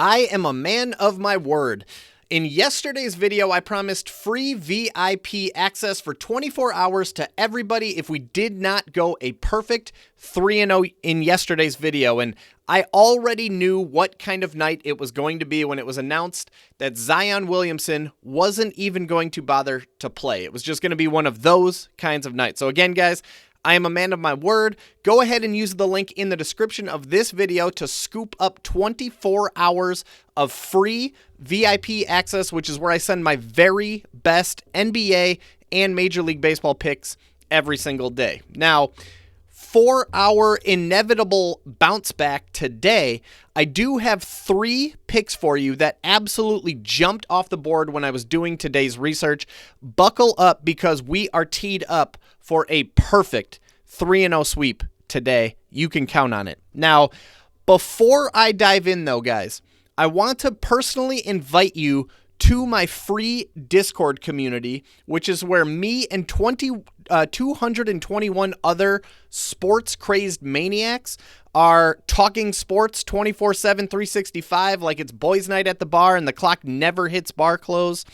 I am a man of my word. In yesterday's video, I promised free VIP access for 24 hours to everybody if we did not go a perfect 3-0 in yesterday's video. And I already knew what kind of night it was going to be when it was announced that Zion Williamson wasn't even going to bother to play. It was just going to be one of those kinds of nights. So again, guys, I am a man of my word. Go ahead and use the link in the description of this video to scoop up 24 hours of free VIP access, which is where I send my very best NBA and Major League Baseball picks every single day. Now, for our inevitable bounce back today, I do have 3 picks for you that absolutely jumped off the board when I was doing today's research. Buckle up because we are teed up for a perfect 3-0 sweep today. You can count on it. Now, before I dive in though, guys, I want to personally invite you to my free Discord community, which is where me and 221 other sports-crazed maniacs are talking sports 24/7, 365, like it's boys' night at the bar and the clock never hits bar close.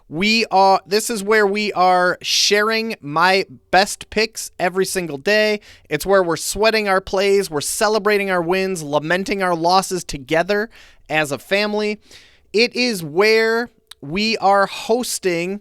This is where we are sharing my best picks every single day. It's where we're sweating our plays, we're celebrating our wins, lamenting our losses together as a family. It is where we are hosting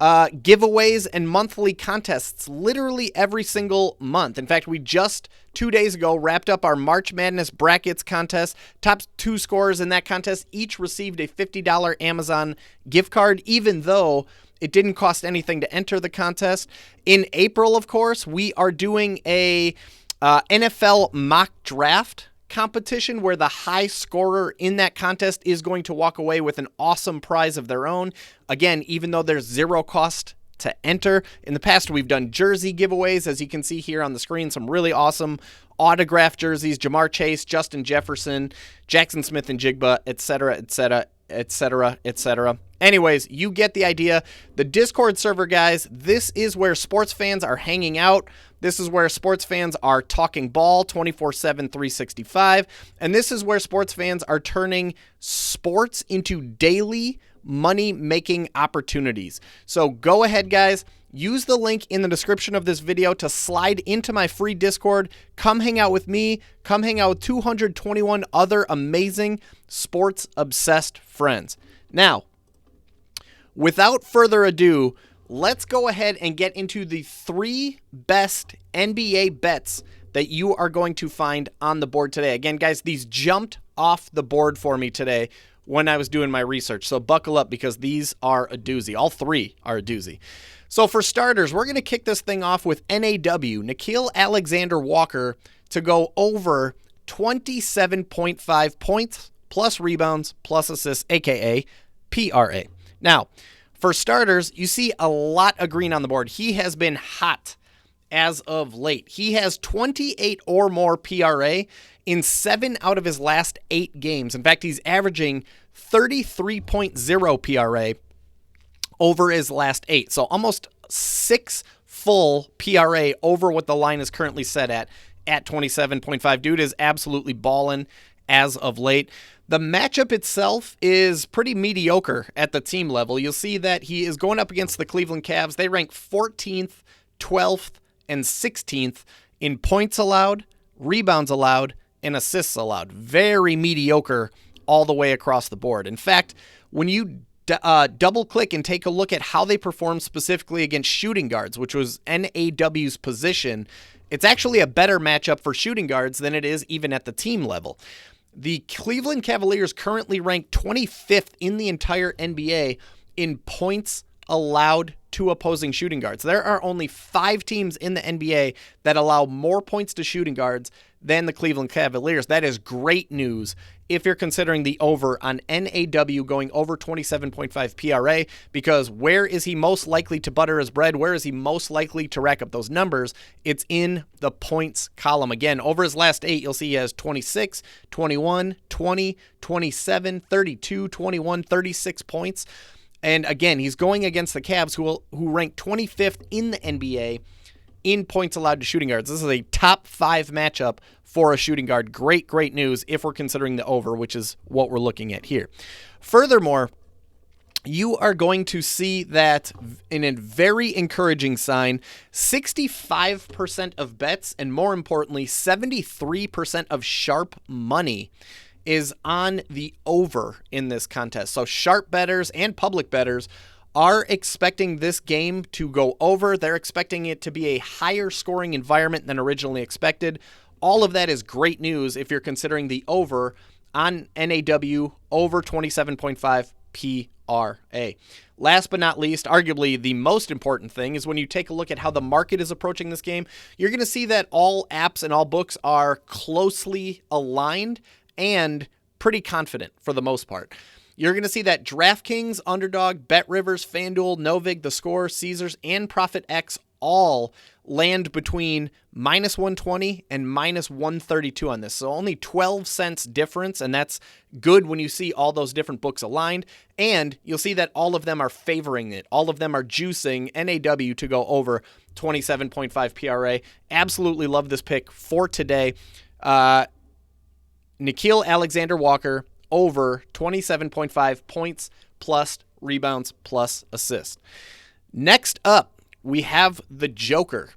giveaways and monthly contests literally every single month. In fact, we just 2 days ago wrapped up our March Madness brackets contest. Top 2 scorers in that contest each received a $50 Amazon gift card, even though it didn't cost anything to enter the contest. In April, of course, we are doing a NFL mock draft competition where the high scorer in that contest is going to walk away with an awesome prize of their own. Again, even though there's zero cost to enter. In the past, we've done jersey giveaways, as you can see here on the screen, some really awesome autographed jerseys, Jamar Chase, Justin Jefferson, Jackson Smith and Jigba, etc., etc., etc., etc. Anyways, you get the idea. The Discord server, guys, this is where sports fans are hanging out. This is where sports fans are talking ball 24/7, 365. And this is where sports fans are turning sports into daily money-making opportunities. So go ahead, guys. Use the link in the description of this video to slide into my free Discord. Come hang out with me. Come hang out with 221 other amazing sports-obsessed friends. Now, without further ado, let's go ahead and get into the 3 best NBA bets that you are going to find on the board today. Again, guys, these jumped off the board for me today when I was doing my research. So buckle up because these are a doozy. All 3 are a doozy. So for starters, we're going to kick this thing off with NAW, Nickeil Alexander-Walker, to go over 27.5 points plus rebounds plus assists, a.k.a. PRA. Now, for starters, you see a lot of green on the board. He has been hot as of late. He has 28 or more PRA in 7 out of his last 8 games. In fact, he's averaging 33.0 PRA over his last 8. So almost 6 full PRA over what the line is currently set at 27.5. Dude is absolutely balling as of late. The matchup itself is pretty mediocre at the team level. You'll see that he is going up against the Cleveland Cavs. They rank 14th, 12th, and 16th in points allowed, rebounds allowed, and assists allowed. Very mediocre all the way across the board. In fact, when you double-click and take a look at how they perform specifically against shooting guards, which was NAW's position, it's actually a better matchup for shooting guards than it is even at the team level. The Cleveland Cavaliers currently rank 25th in the entire NBA in points allowed to opposing shooting guards. There are only 5 teams in the NBA that allow more points to shooting guards than the Cleveland Cavaliers. That is great news if you're considering the over on NAW going over 27.5 PRA, because where is he most likely to butter his bread? Where is he most likely to rack up those numbers? It's in the points column. Again, over his last 8, you'll see he has 26, 21, 20, 27, 32, 21, 36 points. And again, he's going against the Cavs, who rank 25th in the NBA in points allowed to shooting guards. This is a top 5 matchup for a shooting guard. Great news if we're considering the over, which is what we're looking at here. Furthermore, you are going to see that in a very encouraging sign, 65% of bets, and more importantly, 73% of sharp money is on the over in this contest. So sharp bettors and public bettors are expecting this game to go over. They're expecting it to be a higher scoring environment than originally expected. All of that is great news if you're considering the over on NAW over 27.5 PRA. Last but not least, arguably the most important thing is when you take a look at how the market is approaching this game, you're going to see that all apps and all books are closely aligned and pretty confident for the most part. You're going to see that DraftKings, Underdog, BetRivers, FanDuel, Novig, The Score, Caesars, and ProfitX all land between minus 120 and minus 132 on this. So only 12 cents difference, and that's good when you see all those different books aligned. And you'll see that all of them are favoring it. All of them are juicing NAW to go over 27.5 PRA. Absolutely love this pick for today. Nickeil Alexander-Walker over 27.5 points plus rebounds plus assists. Next up, we have the Joker.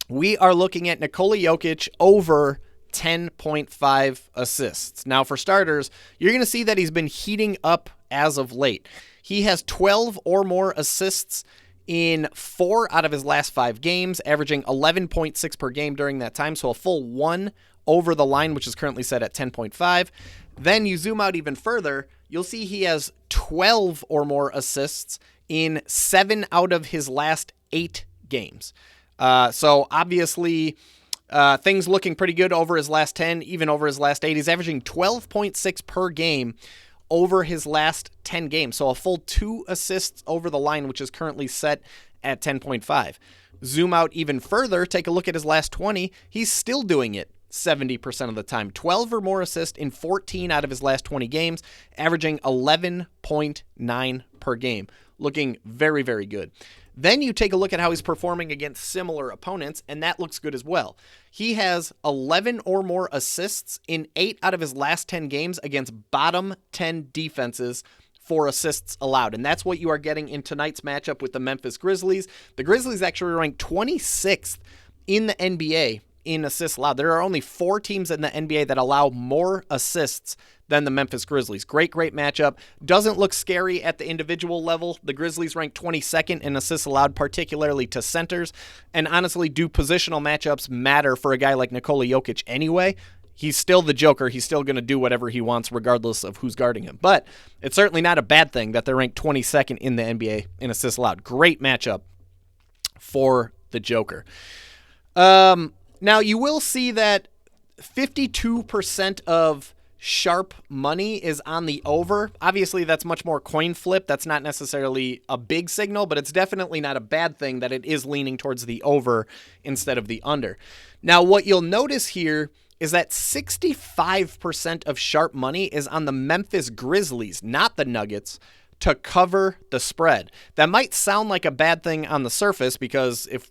We are looking at Nikola Jokic over 10.5 assists. Now, for starters, you're going to see that he's been heating up as of late. He has 12 or more assists in 4 out of his last 5 games, averaging 11.6 per game during that time, so a full 1 over the line, which is currently set at 10.5. Then you zoom out even further, you'll see he has 12 or more assists in 7 out of his last 8 games. So obviously, things looking pretty good over his last 10, even over his last 8. He's averaging 12.6 per game over his last 10 games. So a full 2 assists over the line, which is currently set at 10.5. Zoom out even further, take a look at his last 20. He's still doing it 70% of the time. 12 or more assists in 14 out of his last 20 games, averaging 11.9 per game. Looking very, very good. Then you take a look at how he's performing against similar opponents, and that looks good as well. He has 11 or more assists in 8 out of his last 10 games against bottom 10 defenses for assists allowed. And that's what you are getting in tonight's matchup with the Memphis Grizzlies. The Grizzlies actually ranked 26th in the NBA in assists allowed. There are only 4 teams in the NBA that allow more assists than the Memphis Grizzlies. Great matchup. Doesn't look scary at the individual level. The Grizzlies ranked 22nd in assists allowed, particularly to centers. And honestly, do positional matchups matter for a guy like Nikola Jokic anyway? He's still the Joker. He's still going to do whatever he wants regardless of who's guarding him. But it's certainly not a bad thing that they're ranked 22nd in the NBA in assists allowed. Great matchup for the Joker. Now, you will see that 52% of sharp money is on the over. Obviously, that's much more coin flip. That's not necessarily a big signal, but it's definitely not a bad thing that it is leaning towards the over instead of the under. Now, what you'll notice here is that 65% of sharp money is on the Memphis Grizzlies, not the Nuggets, to cover the spread. That might sound like a bad thing on the surface because if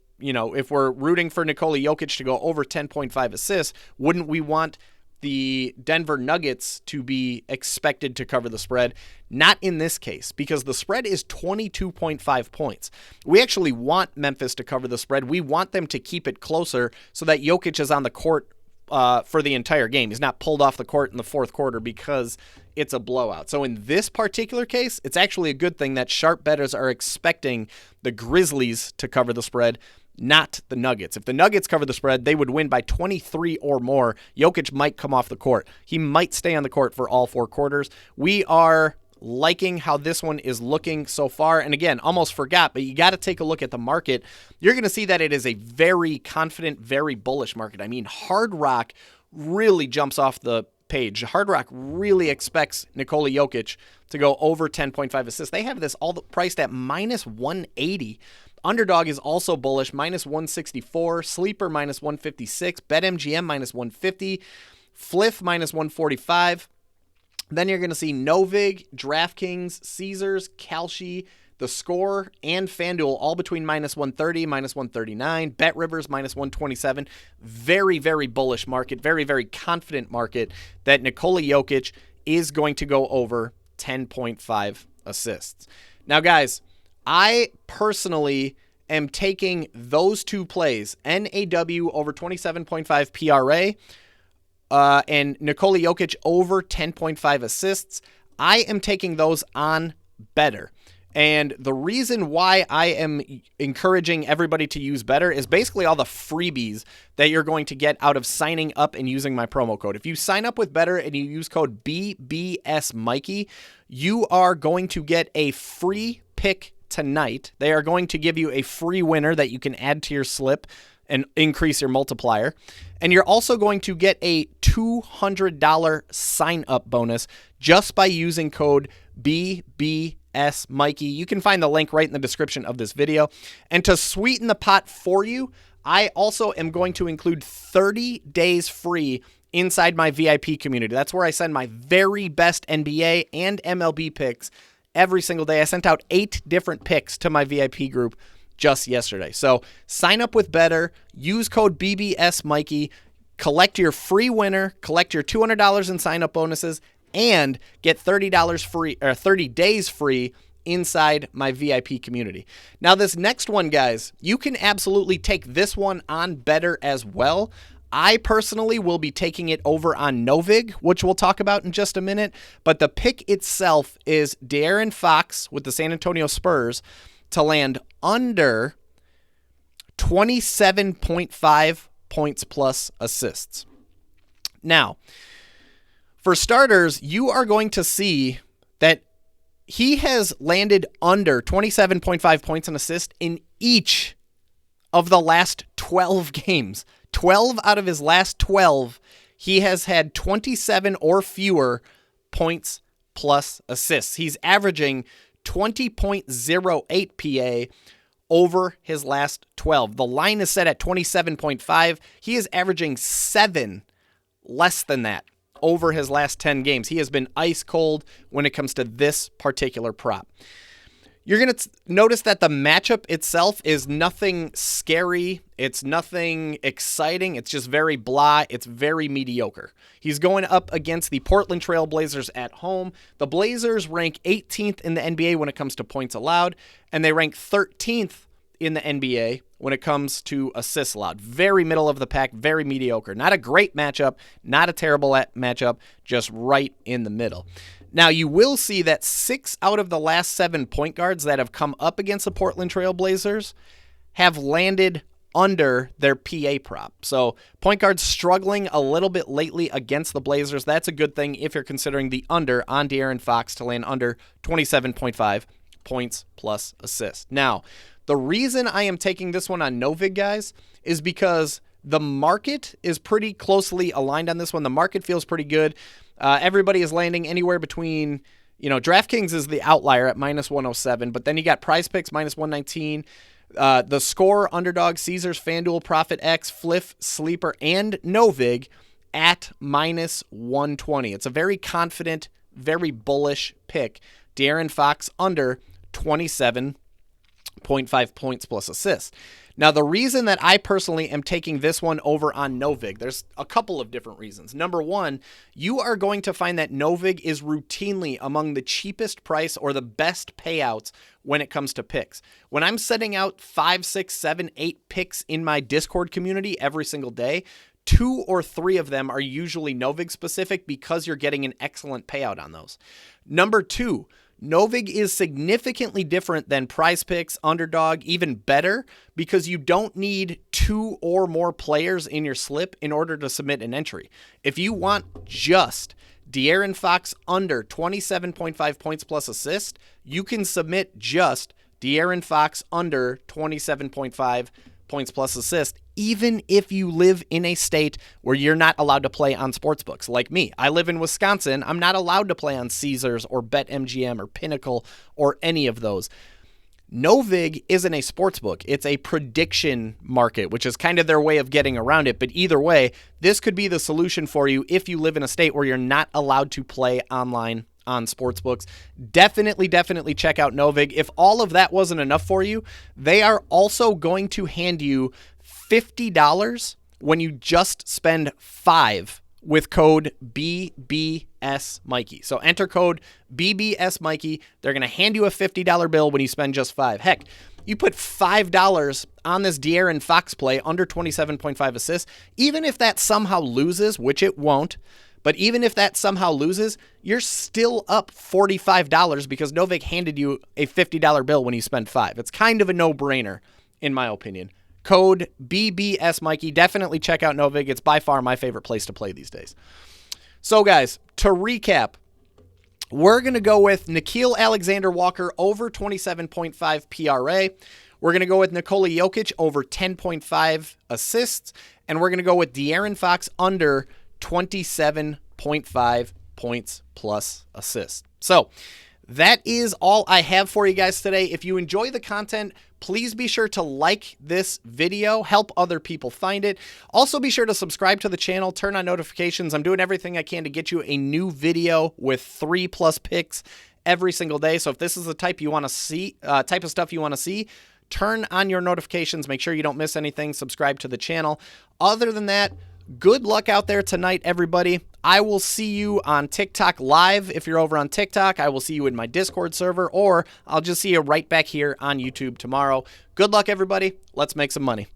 we're rooting for Nikola Jokic to go over 10.5 assists, wouldn't we want the Denver Nuggets to be expected to cover the spread? Not in this case, because the spread is 22.5 points. We actually want Memphis to cover the spread. We want them to keep it closer so that Jokic is on the court for the entire game. He's not pulled off the court in the fourth quarter because it's a blowout. So in this particular case, it's actually a good thing that sharp bettors are expecting the Grizzlies to cover the spread, not the Nuggets. If the Nuggets cover the spread, they would win by 23 or more. Jokic might come off the court. He might stay on the court for all 4 quarters. We are liking how this one is looking so far. And again, almost forgot, but you got to take a look at the market. You're going to see that it is a very confident, very bullish market. I mean, Hard Rock really jumps off the page. Hard Rock really expects Nikola Jokic to go over 10.5 assists. They have this all priced at minus 180. Underdog is also bullish, minus 164. Sleeper, minus 156. BetMGM, minus 150. Fliff, minus 145. Then you're going to see Novig, DraftKings, Caesars, Kalshi, The Score, and FanDuel all between minus 130, minus 139. Bet Rivers minus 127. Very, very bullish market. Very, very confident market that Nikola Jokic is going to go over 10.5 assists. Now, guys, I personally am taking those two plays, NAW over 27.5 PRA and Nikola Jokic over 10.5 assists. I am taking those on Betr. And the reason why I am encouraging everybody to use Betr is basically all the freebies that you're going to get out of signing up and using my promo code. If you sign up with Betr and you use code BBSMikey, you are going to get a free pick tonight. They are going to give you a free winner that you can add to your slip and increase your multiplier. And you're also going to get a $200 sign-up bonus just by using code BBSMikey. You can find the link right in the description of this video. And to sweeten the pot for you, I also am going to include 30 days free inside my VIP community. That's where I send my very best NBA and MLB picks every single day. I sent out 8 different picks to my VIP group just yesterday. So sign up with Betr, use code BBSMikey, collect your free winner, collect your $200 in sign-up bonuses, and get $30 free or 30 days free inside my VIP community. Now, this next one, guys, you can absolutely take this one on Betr as well. I personally will be taking it over on Novig, which we'll talk about in just a minute. But the pick itself is De'Aaron Fox with the San Antonio Spurs to land under 27.5 points plus assists. Now, for starters, you are going to see that he has landed under 27.5 points and assists in each of the last 12 games. 12 out of his last 12, he has had 27 or fewer points plus assists. He's averaging 20.08 PA over his last 12. The line is set at 27.5. He is averaging 7 less than that over his last 10 games. He has been ice cold when it comes to this particular prop. You're going to notice that the matchup itself is nothing scary. It's nothing exciting. It's just very blah. It's very mediocre. He's going up against the Portland Trail Blazers at home. The Blazers rank 18th in the NBA when it comes to points allowed, and they rank 13th in the NBA when it comes to assists allowed. Very middle of the pack, very mediocre. Not a great matchup, not a terrible matchup, just right in the middle. Now, you will see that 6 out of the last 7 point guards that have come up against the Portland Trail Blazers have landed under their PA prop. So point guards struggling a little bit lately against the Blazers. That's a good thing if you're considering the under on De'Aaron Fox to land under 27.5 points plus assists. Now, the reason I am taking this one on Novig, guys, is because the market is pretty closely aligned on this one. The market feels pretty good. Everybody is landing anywhere between, DraftKings is the outlier at minus 107, but then you got PrizePicks minus 119. The Score, Underdog, Caesars, FanDuel, Profit X, Fliff, Sleeper, and Novig at minus 120. It's a very confident, very bullish pick. De'Aaron Fox under 27.5 points plus assists. Now, the reason that I personally am taking this one over on Novig, there's a couple of different reasons. Number one, you are going to find that Novig is routinely among the cheapest price or the best payouts when it comes to picks. When I'm setting out 5, 6, 7, 8 picks in my Discord community every single day, 2 or 3 of them are usually Novig specific because you're getting an excellent payout on those. Number 2, Novig is significantly different than PrizePicks, Underdog, even Betr, because you don't need 2 or more players in your slip in order to submit an entry. If you want just De'Aaron Fox under 27.5 points plus assist, you can submit just De'Aaron Fox under 27.5 points plus assist, even if you live in a state where you're not allowed to play on sportsbooks. Like me, I live in Wisconsin. I'm not allowed to play on Caesars or BetMGM or Pinnacle or any of those. Novig isn't a sportsbook. It's a prediction market, which is kind of their way of getting around it. But either way, this could be the solution for you if you live in a state where you're not allowed to play online on sportsbooks. Definitely check out Novig. If all of that wasn't enough for you, they are also going to hand you $50 when you just spend $5 with code BBSMikey. So enter code BBSMikey. They're going to hand you a $50 bill when you spend just $5. Heck, you put $5 on this De'Aaron Fox play under 27.5 assists. Even if that somehow loses, which it won't, but even if that somehow loses, you're still up $45 because Novig handed you a $50 bill when you spend $5. It's kind of a no-brainer, in my opinion. Code BBSMikey. Definitely check out Novig. It's by far my favorite place to play these days. So, guys, to recap, we're going to go with Nickeil Alexander-Walker over 27.5 PRA. We're going to go with Nikola Jokic over 10.5 assists. And we're going to go with De'Aaron Fox under 27.5 points plus assists. So, that is all I have for you guys today. If you enjoy the content, please be sure to like this video, help other people find it. Also, be sure to subscribe to the channel, turn on notifications. I'm doing everything I can to get you a new video with 3+ picks every single day. So if this is the type you want to see, type of stuff you want to see, turn on your notifications. Make sure you don't miss anything. Subscribe to the channel. Other than that, good luck out there tonight, everybody. I will see you on TikTok live. If you're over on TikTok, I will see you in my Discord server, or I'll just see you right back here on YouTube tomorrow. Good luck, everybody. Let's make some money.